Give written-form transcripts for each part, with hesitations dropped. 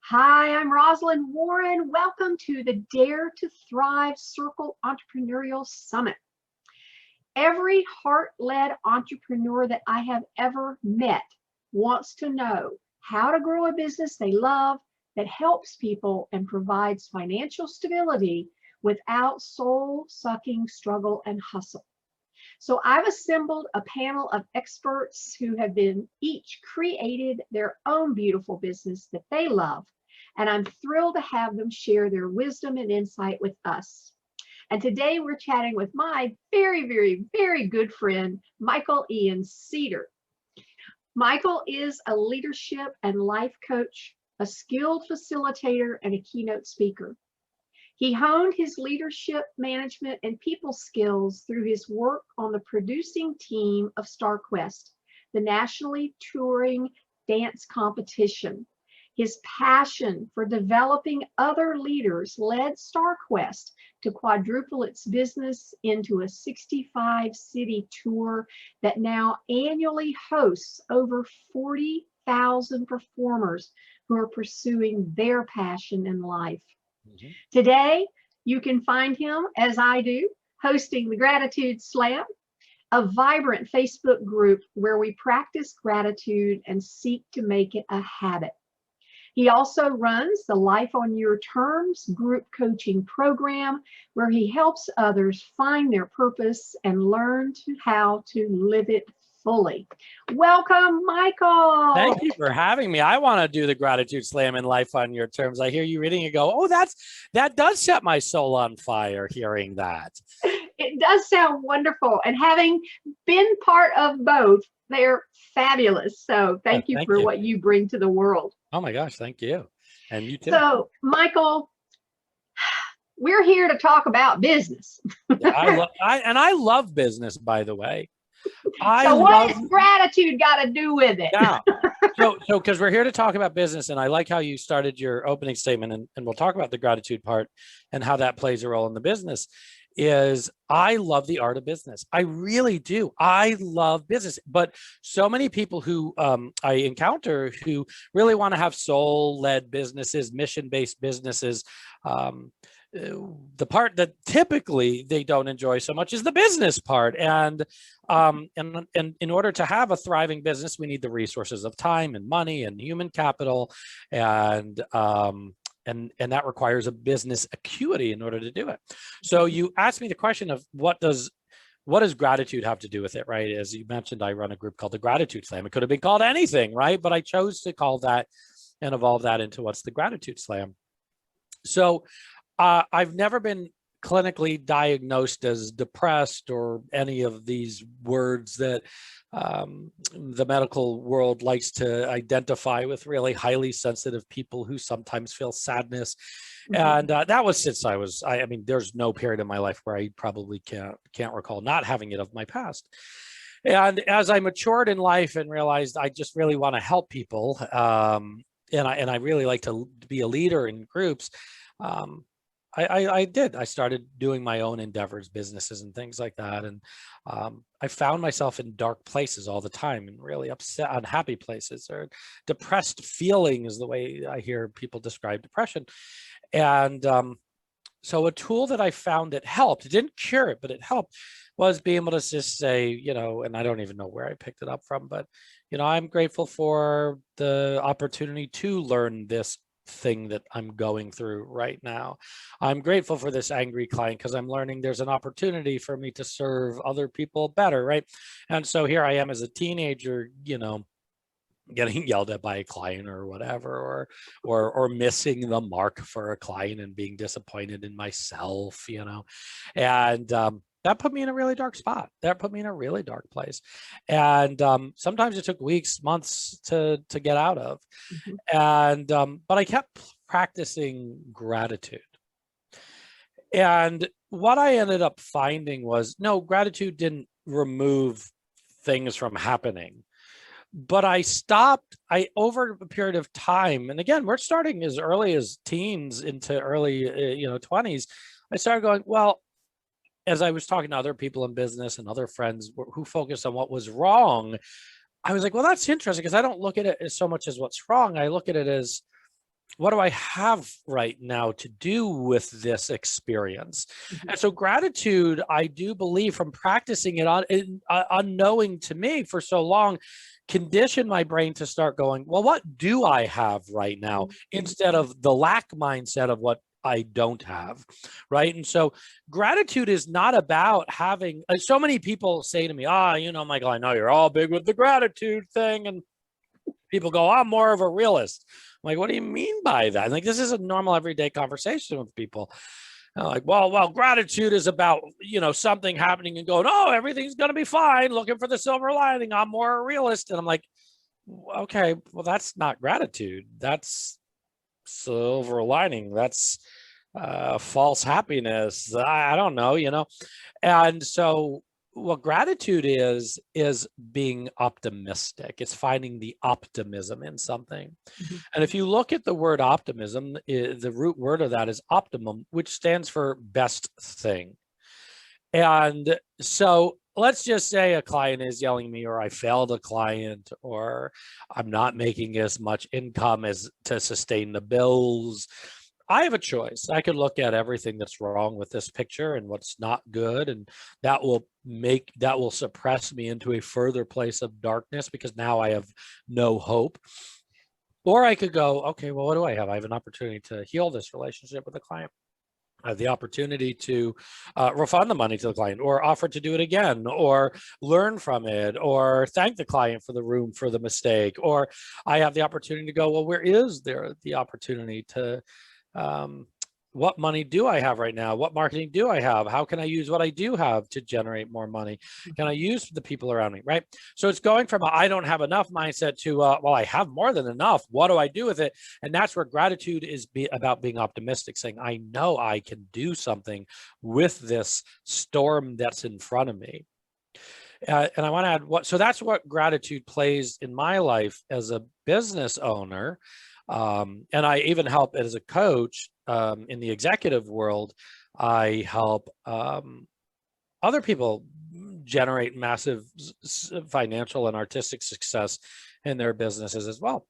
Hi, I'm Rozlyn Warren. Welcome to the Dare to Thrive Circle Entrepreneurial Summit. Every heart-led entrepreneur that I have ever met wants to know how to grow a business they love that helps people and provides financial stability without soul-sucking struggle and hustle. So I've assembled a panel of experts who have each created their own beautiful business that they love. And I'm thrilled to have them share their wisdom and insight with us. And today we're chatting with my very good friend, Michael Ian Cedar. Michael is a leadership and life coach, a skilled facilitator, and a keynote speaker. He honed his leadership, management, and people skills through his work on the producing team of StarQuest, the nationally touring dance competition. His passion for developing other leaders led StarQuest to quadruple its business into a 65-city tour that now annually hosts over 40,000 performers who are pursuing their passion in life. Today, you can find him, as I do, hosting the Gratitude Slam, a vibrant Facebook group where we practice gratitude and seek to make it a habit. He also runs the Life on Your Terms group coaching program, where he helps others find their purpose and learn how to live it fully. Welcome, Michael. Thank you for having me. I want to do the Gratitude Slam in Life on Your Terms. I hear you reading it, go, oh, that does set my soul on fire, hearing that. It does sound wonderful. And having been part of both, they're fabulous. So thank you for what you bring to the world. Oh my gosh, thank you. And you too. So, Michael, we're here to talk about business. I love business, by the way. So what has gratitude got to do with it? Yeah. So because we're here to talk about business, and I like how you started your opening statement, and we'll talk about the gratitude part and how that plays a role in the business. Is I love the art of business. I really do. I love business, but so many people who I encounter who really want to have soul-led businesses, mission-based businesses. The part that typically they don't enjoy so much is the business part. And in order to have a thriving business, we need the resources of time and money and human capital, and that requires a business acuity in order to do it. So you asked me the question of what does gratitude have to do with it, right? As you mentioned, I run a group called the Gratitude Slam. It could have been called anything, right? But I chose to call that and evolve that into what's the Gratitude Slam. So I've never been clinically diagnosed as depressed or any of these words that the medical world likes to identify with really highly sensitive people who sometimes feel sadness. And that was since I mean, there's no period in my life where I probably can't recall not having it of my past. And as I matured in life and realized I just really want to help people, and I really like to be a leader in groups, I did. I started doing my own endeavors, businesses and things like that. And I found myself in dark places all the time, and really upset, unhappy places, or depressed feeling is the way I hear people describe depression. And so a tool that I found that helped, it didn't cure it, but it helped, was being able to just say, and I don't even know where I picked it up from, but, I'm grateful for the opportunity to learn this thing that I'm going through right now. I'm grateful for this angry client because I'm learning there's an opportunity for me to serve other people better, right? And so here I am as a teenager, getting yelled at by a client or whatever, or missing the mark for a client and being disappointed in myself, and that put me in a really dark spot. That put me in a really dark place. And sometimes it took weeks, months to get out of. And but I kept practicing gratitude. And what I ended up finding was, no, gratitude didn't remove things from happening. But over a period of time, and again, we're starting as early as teens into early, 20s, I started going, well, as I was talking to other people in business and other friends who focused on what was wrong, I was like, well, that's interesting, because I don't look at it as so much as what's wrong. I look at it as what do I have right now to do with this experience? Mhm. And so gratitude, I do believe, from practicing it unknowing to me for so long, conditioned my brain to start going, well, what do I have right now? Mhm. Instead of the lack mindset of what I don't have, right? And so gratitude is not about having, so many people say to me, Michael, I know you're all big with the gratitude thing. And people go, I'm more of a realist. I'm like, what do you mean by that? Like, this is a normal everyday conversation with people. Like, well, gratitude is about, something happening and going, oh, everything's going to be fine. Looking for the silver lining. I'm more a realist. And I'm like, okay, well, that's not gratitude. That's silver lining. That's false happiness. I don't know. And so what gratitude is being optimistic. It's finding the optimism in something. Mhm. And if you look at the word optimism, the root word of that is optimum, which stands for best thing. And so let's just say a client is yelling at me, or I failed a client, or I'm not making as much income as to sustain the bills. I have a choice. I could look at everything that's wrong with this picture and what's not good, and that will suppress me into a further place of darkness because now I have no hope. Or I could go, okay, well, what do I have? I have an opportunity to heal this relationship with the client. I have the opportunity to refund the money to the client, or offer to do it again, or learn from it, or thank the client for the mistake. Or I have the opportunity to go, well, where is there the opportunity to, what money do I have right now? What marketing do I have? How can I use what I do have to generate more money? Can I use the people around me, right? So it's going from a I don't have enough mindset to, well, I have more than enough. What do I do with it? And that's where gratitude is about being optimistic, saying, I know I can do something with this storm that's in front of me. And I want to add so that's what gratitude plays in my life as a business owner. And I even help as a coach in the executive world. I help other people generate massive financial and artistic success in their businesses as well.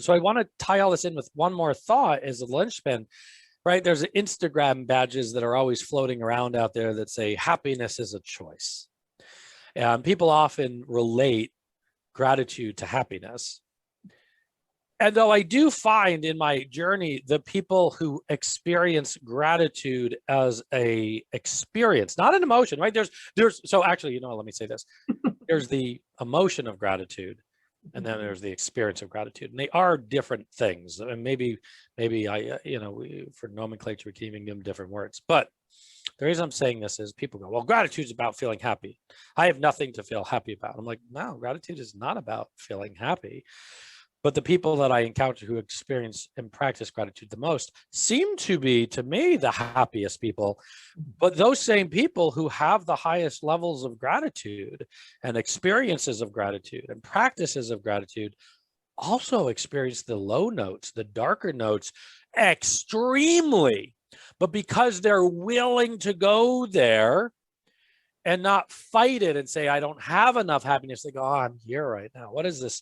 So I want to tie all this in with one more thought as a linchpin, right? There's Instagram badges that are always floating around out there that say happiness is a choice. And people often relate gratitude to happiness. And though I do find in my journey the people who experience gratitude as a experience, not an emotion, right? So actually, let me say this. There's the emotion of gratitude, and then there's the experience of gratitude, and they are different things. And maybe for nomenclature, we can even give them different words. But the reason I'm saying this is people go, well, gratitude is about feeling happy. I have nothing to feel happy about. I'm like, no, gratitude is not about feeling happy. But the people that I encounter who experience and practice gratitude the most seem to be, to me, the happiest people. But those same people who have the highest levels of gratitude and experiences of gratitude and practices of gratitude also experience the low notes, the darker notes extremely. But because they're willing to go there and not fight it and say, I don't have enough happiness, they go, oh, I'm here right now. What is this?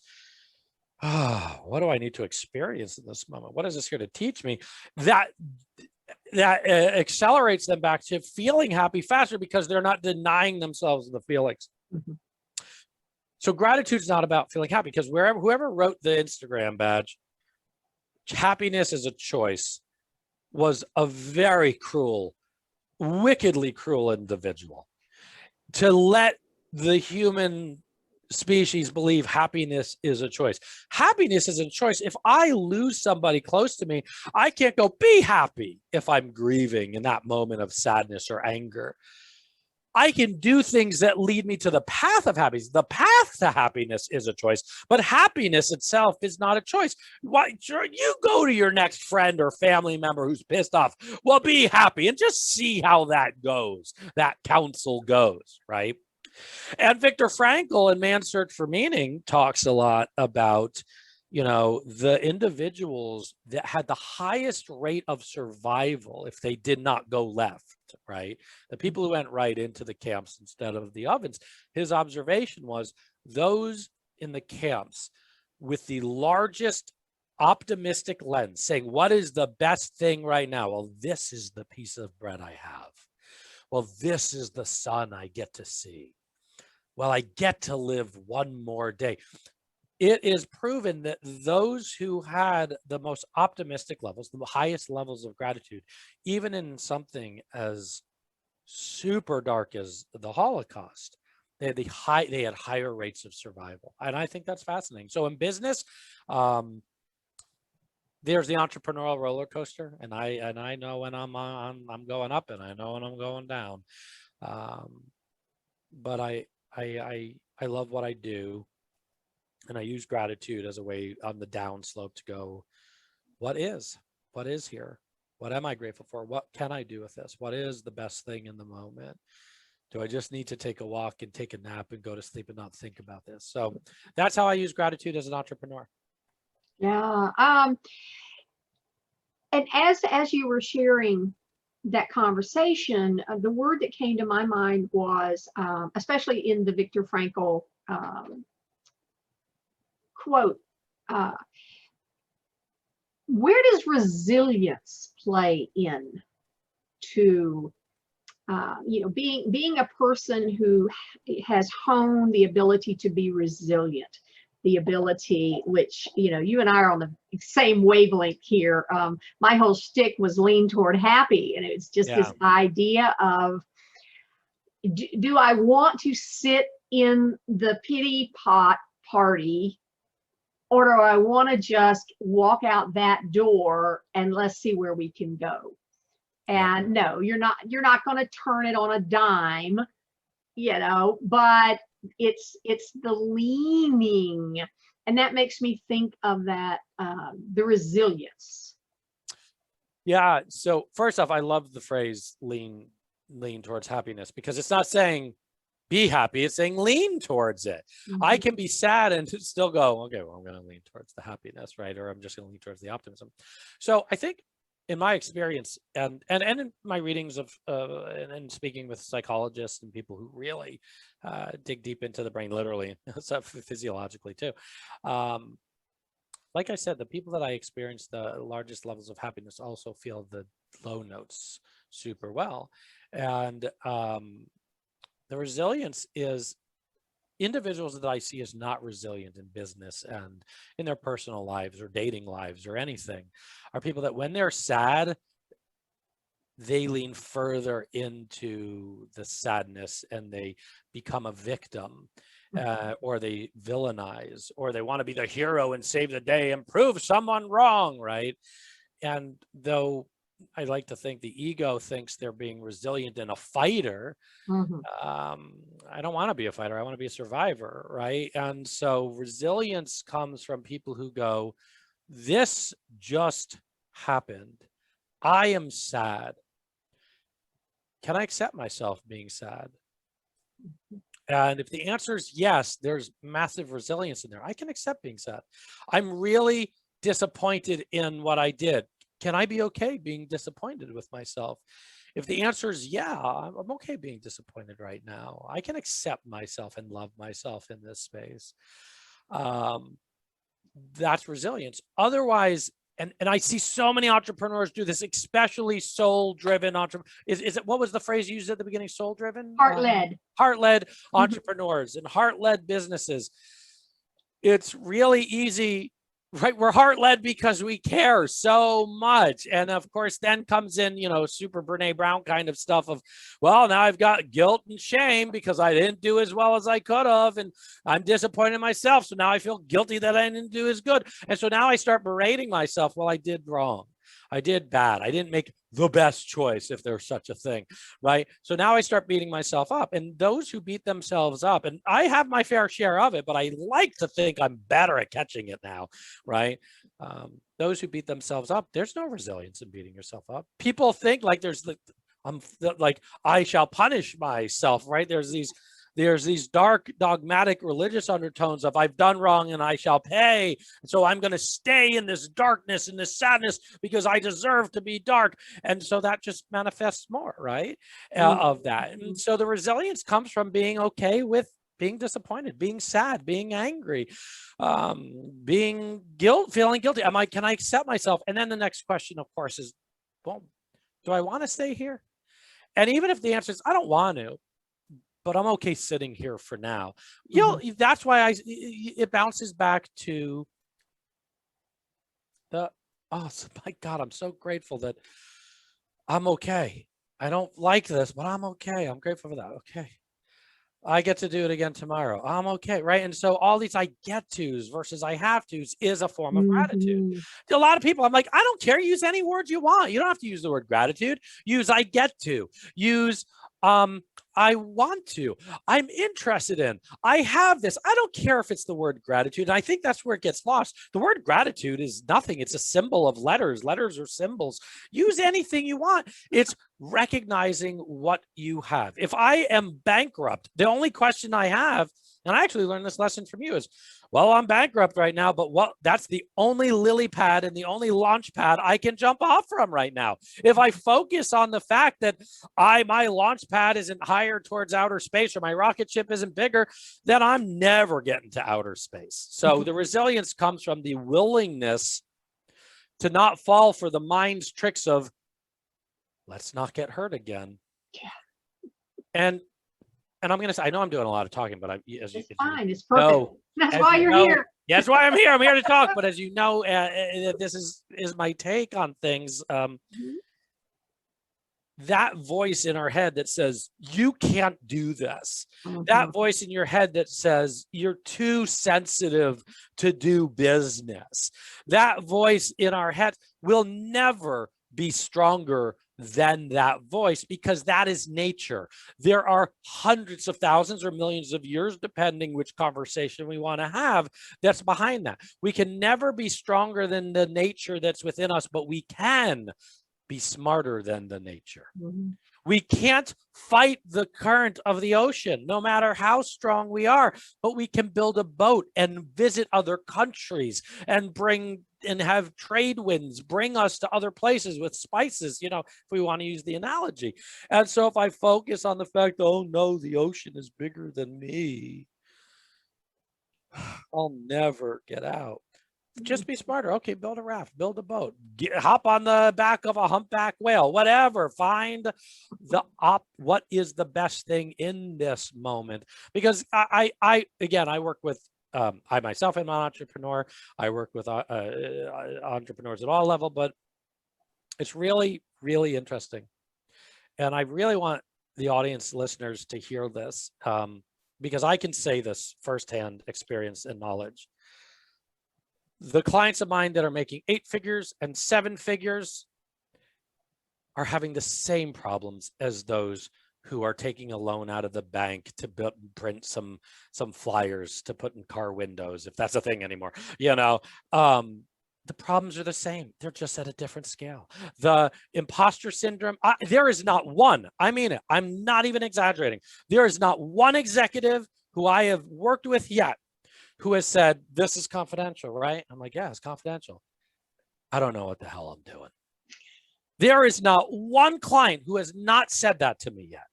What do I need to experience in this moment? What is this here to teach me? That accelerates them back to feeling happy faster because they're not denying themselves the feelings. Mhm. So gratitude is not about feeling happy, because whoever wrote the Instagram badge, happiness is a choice, was a very cruel, wickedly cruel individual. To let the human species believe happiness is a choice. Happiness is a choice. If I lose somebody close to me, I can't go be happy if I'm grieving in that moment of sadness or anger. I can do things that lead me to the path of happiness. The path to happiness is a choice, but happiness itself is not a choice. Why, sure, you go to your next friend or family member who's pissed off. Well, be happy and just see how that goes. That counsel goes, right? And Viktor Frankl in Man's Search for Meaning talks a lot about, the individuals that had the highest rate of survival if they did not go left, right? The people who went right into the camps instead of the ovens. His observation was those in the camps with the largest optimistic lens, saying, what is the best thing right now? Well, this is the piece of bread I have. Well, this is the sun I get to see. Well, I get to live one more day. It is proven that those who had the most optimistic levels, the highest levels of gratitude, even in something as super dark as the Holocaust, they had higher rates of survival. And I think that's fascinating. So in business, there's the entrepreneurial roller coaster, and I know when I'm going up, and I know when I'm going down. But I love what I do, and I use gratitude as a way on the down slope to go, what is here? What am I grateful for? What can I do with this? What is the best thing in the moment? Do I just need to take a walk and take a nap and go to sleep and not think about this? So that's how I use gratitude as an entrepreneur. Yeah. And as you were sharing that conversation, the word that came to my mind was, especially in the Viktor Frankl quote, where does resilience play in to being a person who has honed the ability to be resilient, the ability, which you and I are on the same wavelength here. My whole shtick was lean toward happy, and it's just this idea of, do I want to sit in the pity pot party, or do I want to just walk out that door and let's see where we can go? And no, you're not going to turn it on a dime, but it's the leaning, and that makes me think of that, the resilience. Yeah. So first off, I love the phrase lean towards happiness, because it's not saying be happy, it's saying lean towards it. Mm-hmm. I can be sad and still go, okay, well, I'm going to lean towards the happiness, right? Or I'm just going to lean towards the optimism. So I think in my experience, and in my readings of and speaking with psychologists and people who really dig deep into the brain, literally, so physiologically too. Like I said, the people that I experience the largest levels of happiness also feel the low notes super well. And the resilience is individuals that I see as not resilient in business and in their personal lives or dating lives or anything are people that when they're sad, they lean further into the sadness and they become a victim, or they villainize, or they want to be the hero and save the day and prove someone wrong, right? And though I like to think the ego thinks they're being resilient and a fighter, I don't want to be a fighter. I want to be a survivor, right? And so resilience comes from people who go, this just happened. I am sad. Can I accept myself being sad? And if the answer is yes, there's massive resilience in there. I can accept being sad. I'm really disappointed in what I did. Can I be okay being disappointed with myself? If the answer is yeah, I'm okay being disappointed right now. I can accept myself and love myself in this space. That's resilience. Otherwise, and I see so many entrepreneurs do this, especially soul-driven entrepreneurs. Is it, what was the phrase you used at the beginning? Soul-driven? Heart-led. Heart-led entrepreneurs and heart-led businesses. It's really easy, right? We're heart-led because we care so much. And of course, then comes in, super Brene Brown kind of stuff of, well, now I've got guilt and shame because I didn't do as well as I could have. And I'm disappointed in myself. So now I feel guilty that I didn't do as good. And so now I start berating myself. Well, I did wrong. I did bad. I didn't make the best choice, if there's such a thing, right? So now I start beating myself up. And those who beat themselves up, and I have my fair share of it, but I like to think I'm better at catching it now, right? Those who beat themselves up, there's no resilience in beating yourself up. People think like there's like I shall punish myself, right? There's these dark dogmatic religious undertones of I've done wrong and I shall pay. So I'm going to stay in this darkness and this sadness because I deserve to be dark. And so that just manifests more, right? Of that. And so the resilience comes from being okay with being disappointed, being sad, being angry, feeling guilty. I'm like, can I accept myself? And then the next question, of course, is, well, do I want to stay here? And even if the answer is, I don't want to, but I'm okay sitting here for now. That's why it bounces back to my God, I'm so grateful that I'm okay. I don't like this, but I'm okay. I'm grateful for that. Okay. I get to do it again tomorrow. I'm okay, right? And so all these I get tos versus I have tos is a form of gratitude. A lot of people, I'm like, I don't care. Use any words you want. You don't have to use the word gratitude. Use I get to. Use I want to. I'm interested in. I have this. I don't care if it's the word gratitude. And I think that's where it gets lost. The word gratitude is nothing. It's a symbol of letters. Letters are symbols. Use anything you want. It's recognizing what you have. If I am bankrupt, the only question I have, and I actually learned this lesson from you, is, well, I'm bankrupt right now, but that's the only lily pad and the only launch pad I can jump off from right now. If I focus on the fact that my launch pad isn't higher towards outer space or my rocket ship isn't bigger, then I'm never getting to outer space. So the resilience comes from the willingness to not fall for the mind's tricks of, let's not get hurt again. Yeah. And I'm going to say, I know I'm doing a lot of talking, but it's fine. It's perfect. That's why you're here. Yeah, that's why I'm here. I'm here to talk. But as you know, this is my take on things. That voice in our head that says, you can't do this. That voice in your head that says, you're too sensitive to do business. That voice in our head will never be stronger than that voice, because that is nature. There are hundreds of thousands or millions of years, depending which conversation we want to have, that's behind that. We can never be stronger than the nature that's within us, but we can be smarter than the nature. We can't fight the current of the ocean, no matter how strong we are, but we can build a boat and visit other countries and have trade winds bring us to other places with spices, if we want to use the analogy. And so if I focus on the fact, oh no, the ocean is bigger than me, I'll never get out. Just be smarter. Okay, build a raft, build a boat, hop on the back of a humpback whale, whatever. Find what is the best thing in this moment. Because I work with, I myself am an entrepreneur. I work with entrepreneurs at all level, but it's really, really interesting. And I really want the audience listeners to hear this, because I can say this firsthand experience and knowledge. The clients of mine that are making 8 figures and 7 figures are having the same problems as those who are taking a loan out of the bank to print some flyers to put in car windows, if that's a thing anymore. The problems are the same. They're just at a different scale. The imposter syndrome, there is not one, I mean it, I'm not even exaggerating. There is not one executive who I have worked with yet who has said, this is confidential, right? I'm like, yeah, it's confidential. I don't know what the hell I'm doing. There is not one client who has not said that to me yet.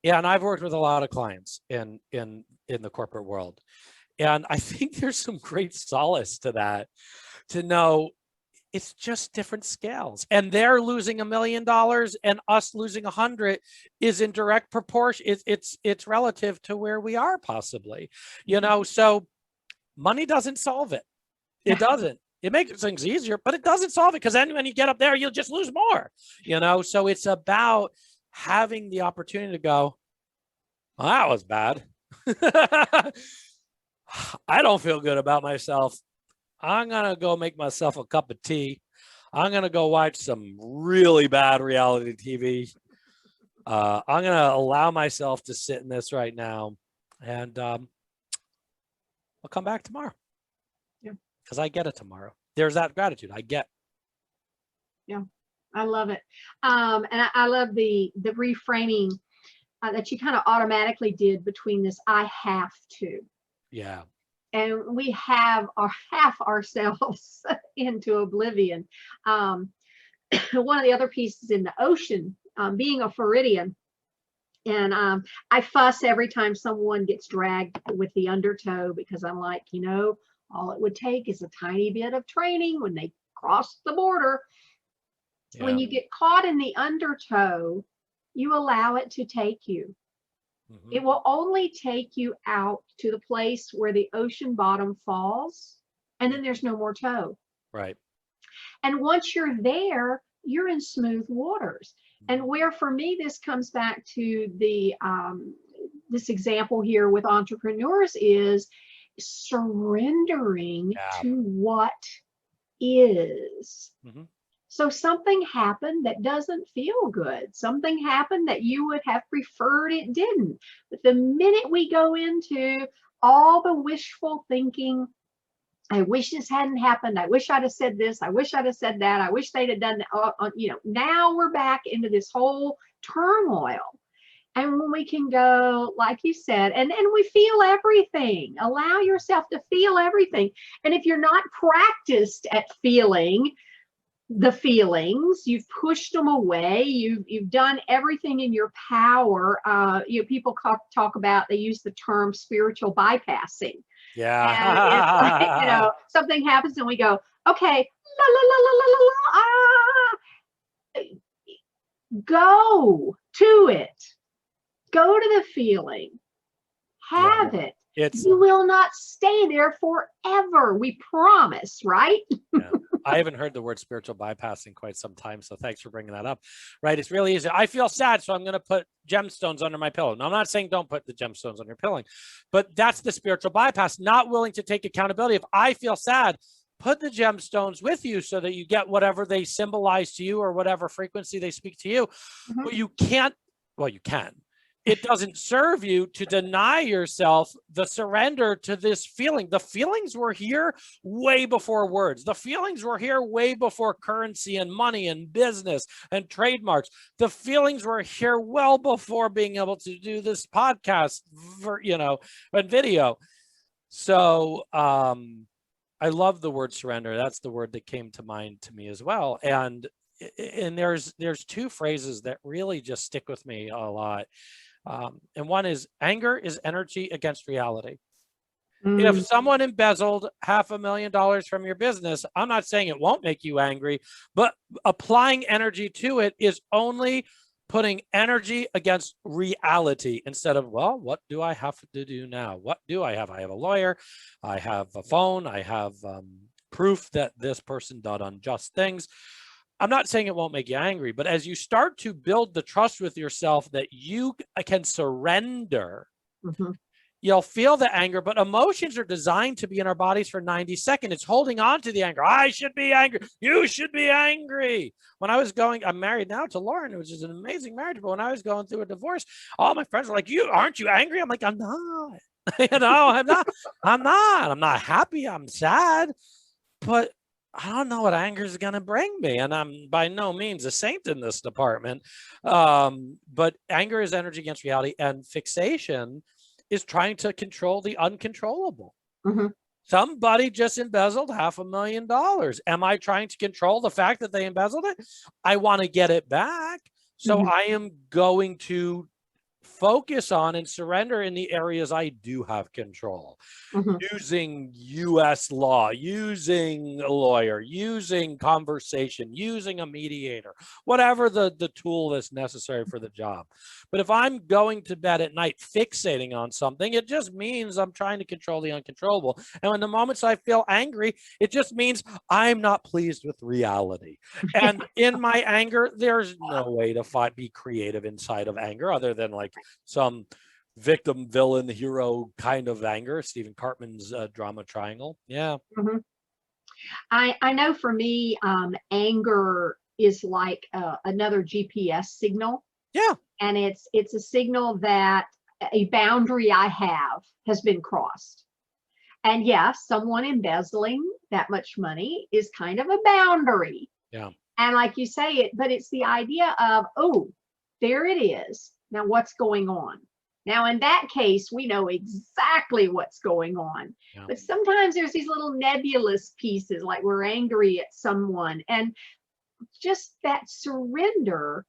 Yeah, and I've worked with a lot of clients in the corporate world. And I think there's some great solace to that, to know it's just different scales. And they're losing $1 million and us losing 100 is in direct proportion. It's relative to where we are possibly, so money doesn't solve it. It doesn't. It makes things easier, but it doesn't solve it, because then when you get up there, you'll just lose more, So it's about having the opportunity to go, well, that was bad. I don't feel good about myself. I'm going to go make myself a cup of tea. I'm going to go watch some really bad reality TV. I'm going to allow myself to sit in this right now. And I'll come back tomorrow. Yeah. Because I get it tomorrow. There's that gratitude I get. Yeah, I love it. And I love the reframing that you kind of automatically did between this I have to. Yeah. And we have half ourselves into oblivion. One of the other pieces in the ocean, being a Floridian, And I fuss every time someone gets dragged with the undertow, because I'm like, you know, all it would take is a tiny bit of training when they cross the border. Yeah. When you get caught in the undertow, you allow it to take you. Mhm. It will only take you out to the place where the ocean bottom falls, and then there's no more tow. Right. And once you're there, you're in smooth waters. And where for me, this comes back to the this example here with entrepreneurs is surrendering Yeah. to what is. Mhm. So something happened that doesn't feel good. Something happened that you would have preferred it didn't. But the minute we go into all the wishful thinking, I wish this hadn't happened. I wish I'd have said this. I wish I'd have said that. I wish they'd have done that. You know, now we're back into this whole turmoil. And when we can go, like you said, and we feel everything. Allow yourself to feel everything. And if you're not practiced at feeling the feelings, you've pushed them away, you've done everything in your power. You know, people talk about, they use the term spiritual bypassing. And it's like, you Yeah. know, something happens and we go, okay, la la la la la la la, go to it, go to the feeling, have it. It's You will not stay there forever, we promise, right? yeah. I haven't heard the word spiritual bypass in quite some time, so thanks for bringing that up. Right, it's really easy. I feel sad, so I'm going to put gemstones under my pillow. Now, I'm not saying don't put the gemstones on your pillow, but that's the spiritual bypass, not willing to take accountability. If I feel sad, put the gemstones with you so that you get whatever they symbolize to you or whatever frequency they speak to you. Mhm. But you can't, well, you can. It doesn't serve you to deny yourself the surrender to this feeling. The feelings were here way before words. The feelings were here way before currency and money and business and trademarks. The feelings were here well before being able to do this podcast, you know, and video. So I love the word surrender. That's the word that came to mind to me as well. And there's two phrases that really just stick with me a lot. And one is, anger is energy against reality. If someone embezzled $500,000 from your business, I'm not saying it won't make you angry, but applying energy to it is only putting energy against reality instead of, well, what do I have to do now? What do I have? I have a lawyer, I have a phone, I have proof that this person did unjust things. I'm not saying it won't make you angry, but as you start to build the trust with yourself that you can surrender, you'll feel the anger, but emotions are designed to be in our bodies for 90 seconds. It's holding on to the anger. I should be angry. You should be angry. When I was going, I'm married now to Lauren, which is an amazing marriage, but when I was going through a divorce, all my friends were like, aren't you angry? I'm like, I'm not. You know, I'm not happy. I'm sad, but I don't know what anger is going to bring me. And I'm by no means a saint in this department. But anger is energy against reality, and fixation is trying to control the uncontrollable. Somebody just embezzled $500,000. Am I trying to control the fact that they embezzled it? I want to get it back. So I am going to focus on and surrender in the areas I do have control, using US law, using a lawyer, using conversation, using a mediator, whatever the tool that's necessary for the job. But if I'm going to bed at night fixating on something, it just means I'm trying to control the uncontrollable. And in the moments I feel angry, it just means I'm not pleased with reality. And in my anger, there's no way to be creative inside of anger other than like some victim, villain, hero kind of anger. Stephen Cartman's drama triangle. Yeah. I know for me, anger is like another GPS signal. Yeah. And it's a signal that a boundary I have has been crossed. And yes, someone embezzling that much money is kind of a boundary. Yeah. And like you say, but it's the idea of, oh, there it is. Now what's going on? Now, in that case, we know exactly what's going on. Yeah. But sometimes there's these little nebulous pieces, like we're angry at someone. And just that surrender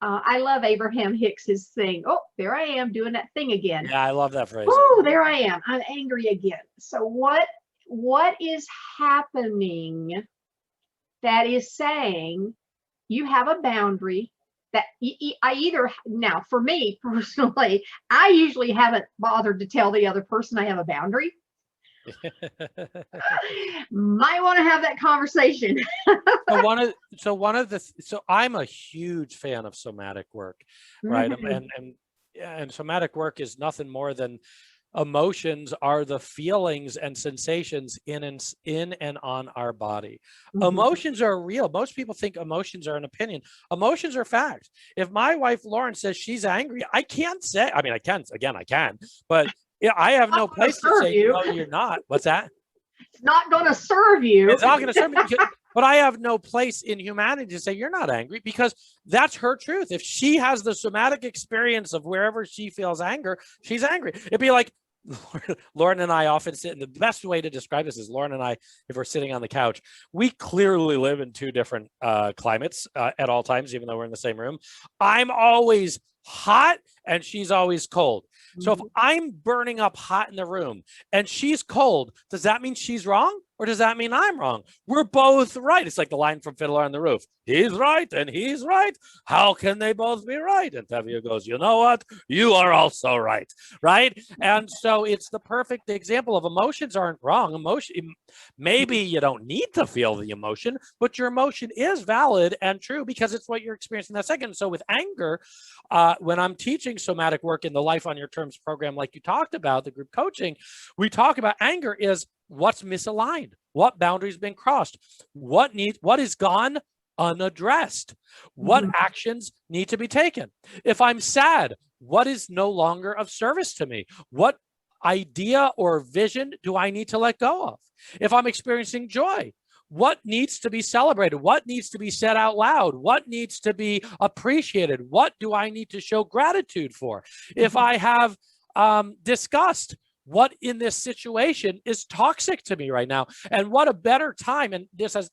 I love Abraham Hicks's thing. Oh, there I am doing that thing again. Yeah, I love that phrase. Oh, there I am. I'm angry again. So what is happening that is saying you have a boundary that I either, now for me personally, I usually haven't bothered to tell the other person I have a boundary. Might want to have that conversation. So I'm a huge fan of somatic work, right? And somatic work is nothing more than emotions are the feelings and sensations in and on our body. Emotions are real. Most people think emotions are an opinion. Emotions are fact. If my wife Lauren says she's angry, I can't say, I mean, I can, but I have no place to say, no, you're not. What's that? It's not going to serve you. It's not going to serve me. But I have no place in humanity to say you're not angry, because that's her truth. If she has the somatic experience of wherever she feels anger, she's angry. It'd be like Lauren and I often sit, and the best way to describe this is Lauren and I, if we're sitting on the couch, we clearly live in two different climates at all times, even though we're in the same room. I'm always hot and she's always cold. So if I'm burning up hot in the room and she's cold, does that mean she's wrong? Or does that mean I'm wrong? We're both right. It's like the line from Fiddler on the Roof. He's right and he's right. How can they both be right? And Tevye goes, you know what? You are also right, right? And so it's the perfect example of emotions aren't wrong. Emotion, maybe you don't need to feel the emotion, but your emotion is valid and true because it's what you're experiencing that second. So with anger, when I'm teaching somatic work in the Life on Your Terms program, like you talked about, the group coaching, we talk about anger is what's misaligned, what boundaries been crossed, what is gone unaddressed, what actions need to be taken. If I'm sad, what is no longer of service to me? What idea or vision do I need to let go of? If I'm experiencing joy, what needs to be celebrated? What needs to be said out loud? What needs to be appreciated? What do I need to show gratitude for? If I have disgust, what in this situation is toxic to me right now? And what a better time, and this has,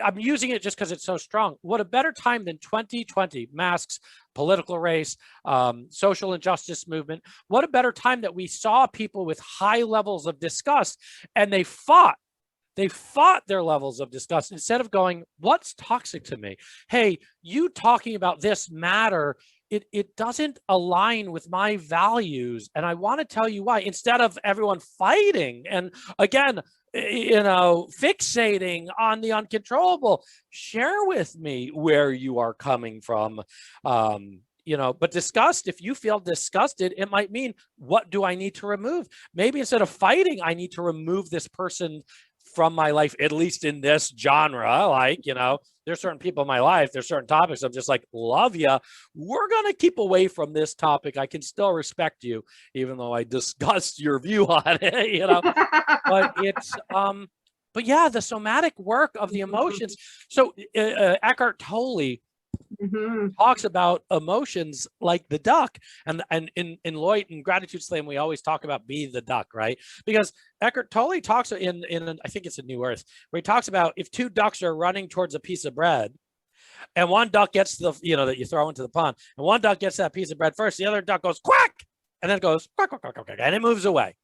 I'm using it just because it's so strong. What a better time than 2020, masks, political race, social injustice movement. What a better time that we saw people with high levels of disgust and they fought their levels of disgust instead of going, what's toxic to me? Hey, you talking about this matter, it doesn't align with my values. And I want to tell you why, instead of everyone fighting and again, fixating on the uncontrollable, share with me where you are coming from. But disgust, if you feel disgusted, it might mean, what do I need to remove? Maybe instead of fighting, I need to remove this person from my life, at least in this genre. Like, there's certain people in my life, there's certain topics I'm just like, love you. We're going to keep away from this topic. I can still respect you, even though I discussed your view on it, but it's, but yeah, the somatic work of the emotions. So Eckhart Tolle talks about emotions like the duck, and in Lloyd and Gratitude Slam, we always talk about be the duck, right? Because Eckhart Tolle talks in I think it's a New Earth, where he talks about if two ducks are running towards a piece of bread, and one duck gets that you throw into the pond, and one duck gets that piece of bread first, the other duck goes quack, and then it goes quack, quack, quack, quack, and it moves away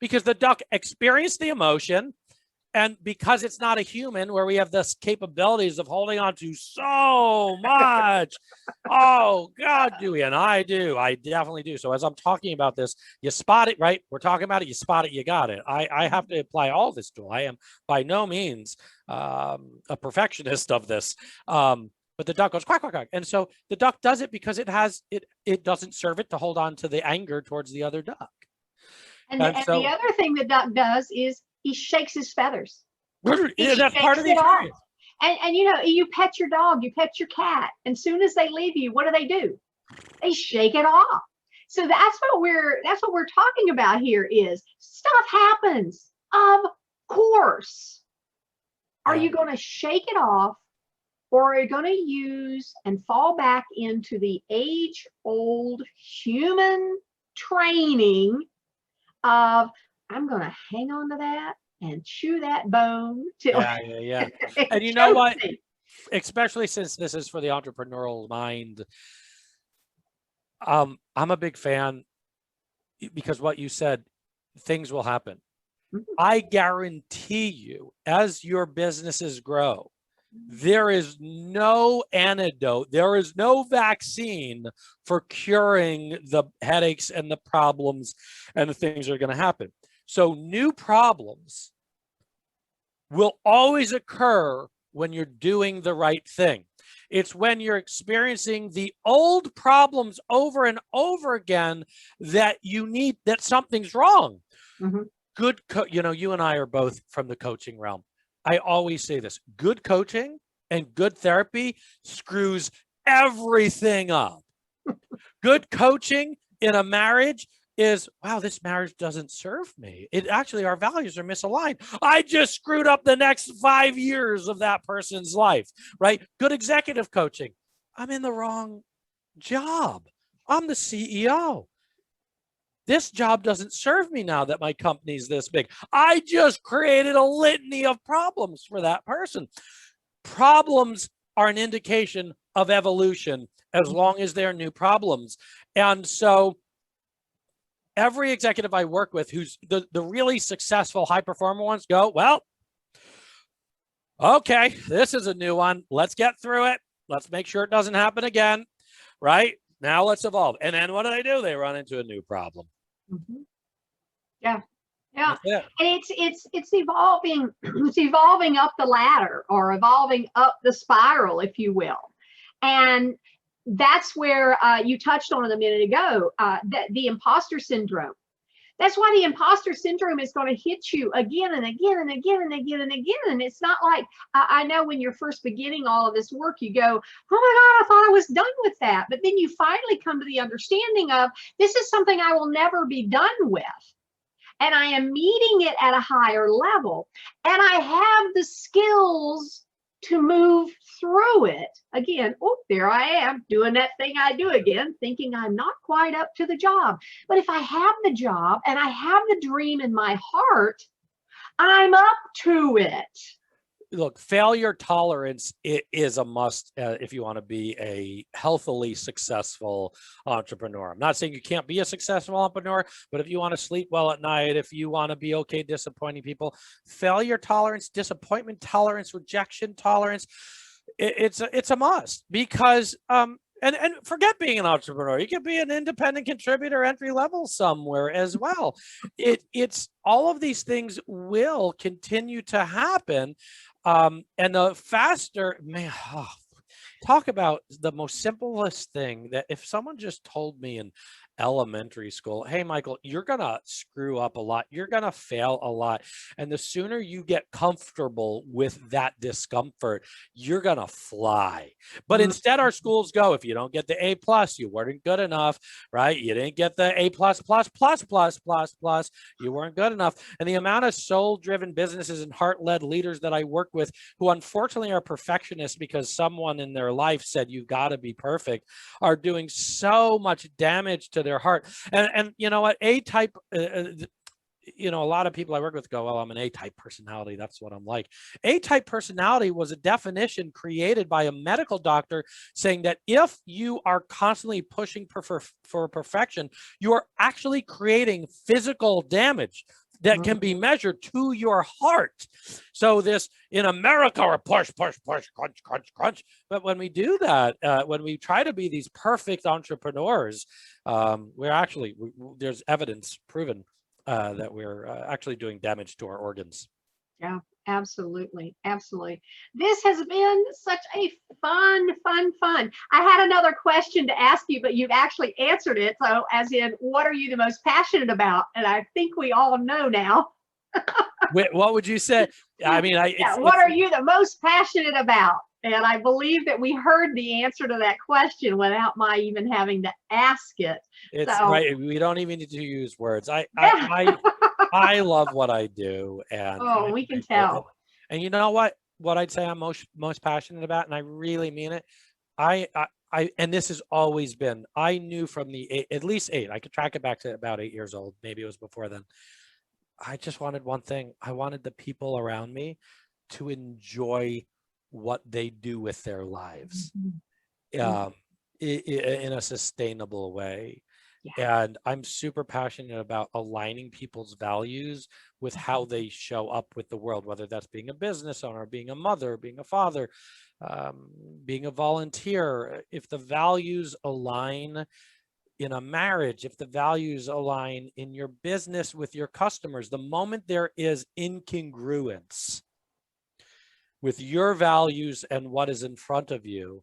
because the duck experienced the emotion. And because it's not a human where we have this capabilities of holding on to so much, oh God, do we? And I do, I definitely do. So as I'm talking about this, you spot it, right? We're talking about it, you spot it, you got it. I have to apply all this tool. I am by no means a perfectionist of this. But the duck goes quack, quack, quack. And so the duck does it because it doesn't serve it to hold on to the anger towards the other duck. And the other thing the duck does is he shakes his feathers. That's part of the experience. And you pet your dog, you pet your cat, and soon as they leave you, what do? They shake it off. So that's what we're talking about here is stuff happens. Of course. Are you going to shake it off, or are you going to use and fall back into the age-old human training of, I'm going to hang on to that and chew that bone till yeah. And you know what? especially since this is for the entrepreneurial mind. I'm a big fan because what you said, things will happen. I guarantee you, as your businesses grow, there is no antidote, there is no vaccine for curing the headaches and the problems and the things that are going to happen. So new problems will always occur when you're doing the right thing. It's when you're experiencing the old problems over and over again that you need, that something's wrong. Good, you and I are both from the coaching realm. I always say this, good coaching and good therapy screws everything up. Good coaching in a marriage is, wow, this marriage doesn't serve me. It actually, our values are misaligned. I just screwed up the next 5 years of that person's life, right? Good executive coaching. I'm in the wrong job. I'm the CEO. This job doesn't serve me now that my company's this big. I just created a litany of problems for that person. Problems are an indication of evolution as long as they're new problems. And so every executive I work with who's the really successful high performer ones go, well, okay, this is a new one. Let's get through it. Let's make sure it doesn't happen again, right? Now let's evolve. And then what do? They run into a new problem. Yeah. And it's evolving. It's evolving up the ladder, or evolving up the spiral, if you will. And that's where you touched on it a minute ago, the imposter syndrome. That's why the imposter syndrome is going to hit you again and again and again and again and again. And it's not like, I know when you're first beginning all of this work, you go, oh my God, I thought I was done with that. But then you finally come to the understanding of, this is something I will never be done with. And I am meeting it at a higher level. And I have the skills to move through it. Again, oh, there I am doing that thing I do again, thinking I'm not quite up to the job. But if I have the job and I have the dream in my heart, I'm up to it. Look, failure tolerance is a must if you want to be a healthily successful entrepreneur. I'm not saying you can't be a successful entrepreneur, but if you want to sleep well at night, if you want to be okay disappointing people, failure tolerance, disappointment tolerance, rejection tolerance, it's a must. Because and forget being an entrepreneur. You could be an independent contributor, entry level somewhere as well. It's all of these things will continue to happen. And the faster, man, talk about the most simplest thing that if someone just told me in elementary school, hey, Michael, you're going to screw up a lot. You're going to fail a lot. And the sooner you get comfortable with that discomfort, you're going to fly. But instead, our schools go, if you don't get the A+, you weren't good enough, right? You didn't get the A++++++, you weren't good enough. And the amount of soul-driven businesses and heart-led leaders that I work with who unfortunately are perfectionists because someone in their life said, you've got to be perfect, are doing so much damage to their heart. And you know what, A-type, a lot of people I work with go, well, I'm an A-type personality. That's what I'm like. A-type personality was a definition created by a medical doctor saying that if you are constantly pushing for perfection, you are actually creating physical damage that can be measured to your heart. So this, in America, are push, crunch, crunch. But when we do that, when we try to be these perfect entrepreneurs, we're actually, there's evidence proven that we're actually doing damage to our organs. Yeah, absolutely. Absolutely. This has been such a fun. I had another question to ask you, but you've actually answered it. So as in, what are you the most passionate about? And I think we all know now. What would you say? I mean, what are you the most passionate about? And I believe that we heard the answer to that question without my even having to ask it. It's right. We don't even need to use words. I love what I do, and we can tell. And you know what I'd say I'm most passionate about, and I really mean it. I and this has always been. I knew from at least 8. I could track it back to about 8 years old. Maybe it was before then. I just wanted one thing. I wanted the people around me to enjoy what they do with their lives Mhm. in a sustainable way. Yeah. And I'm super passionate about aligning people's values with how they show up with the world, whether that's being a business owner, being a mother, being a father, being a volunteer. If the values align in a marriage, if the values align in your business with your customers, the moment there is incongruence with your values and what is in front of you,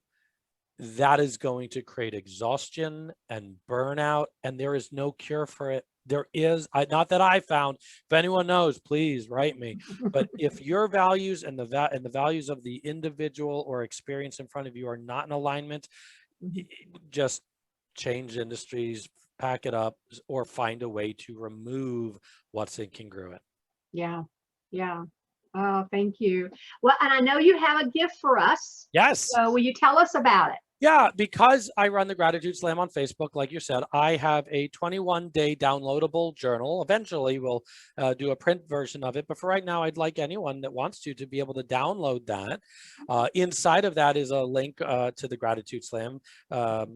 that is going to create exhaustion and burnout, and there is no cure for it. There is, not that I found. If anyone knows, please write me. But if your values and the values of the individual or experience in front of you are not in alignment, just change industries, pack it up, or find a way to remove what's incongruent. Yeah. Yeah. Oh, thank you. Well, and I know you have a gift for us. Yes. So will you tell us about it? Yeah, because I run the Gratitude Slam on Facebook, like you said, I have a 21-day downloadable journal. Eventually, we'll do a print version of it. But for right now, I'd like anyone that wants to be able to download that. Inside of that is a link to the Gratitude Slam,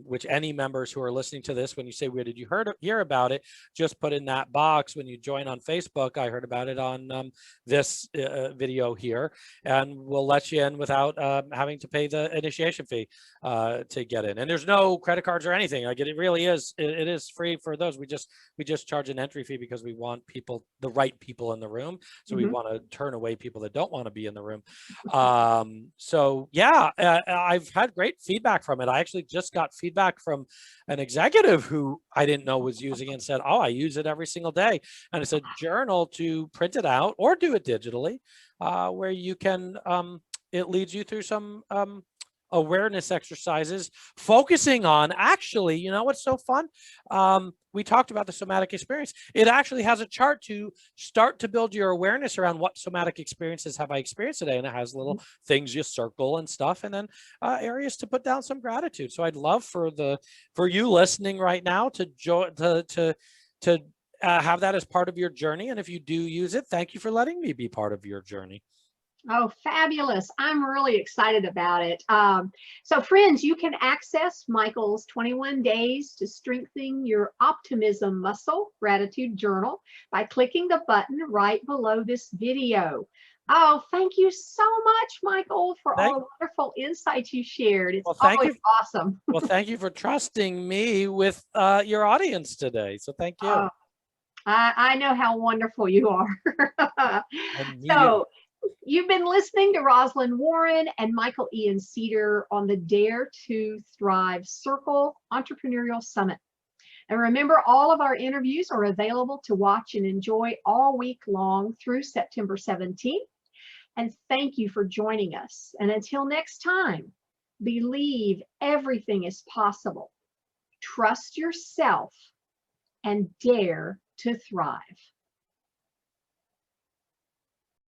which any members who are listening to this, when you say, where did you hear about it? Just put in that box when you join on Facebook. I heard about it on this video here, and we'll let you in without having to pay the initiation fee to get in. And there's no credit cards or anything. Like it really is, it is free for those. We just charge an entry fee because we want people, the right people in the room. So we want to turn away people that don't want to be in the room. So yeah, I've had great feedback from it. I actually just got feedback from an executive who I didn't know was using it and said, oh, I use it every single day. And it's a journal to print it out or do it digitally, where you can, it leads you through some awareness exercises, focusing on, actually, you know what's so fun? We talked about the somatic experience. It actually has a chart to start to build your awareness around what somatic experiences have I experienced today. And it has little things you circle and stuff, and then areas to put down some gratitude. So I'd love for you listening right now to have that as part of your journey. And if you do use it, thank you for letting me be part of your journey. Oh, fabulous. I'm really excited about it. So friends, you can access Michael's 21 days to strengthen your optimism muscle gratitude journal by clicking the button right below this video. Oh, thank you so much, Michael, for all the wonderful insights you shared. It's always awesome. Well, thank you for trusting me with your audience today. So thank you. Oh, I know how wonderful you are. So, you've been listening to Rozlyn Warren and Michael Ian Cedar on the Dare to Thrive Circle Entrepreneurial Summit. And remember, all of our interviews are available to watch and enjoy all week long through September 17th. And thank you for joining us. And until next time, believe everything is possible. Trust yourself and dare to thrive.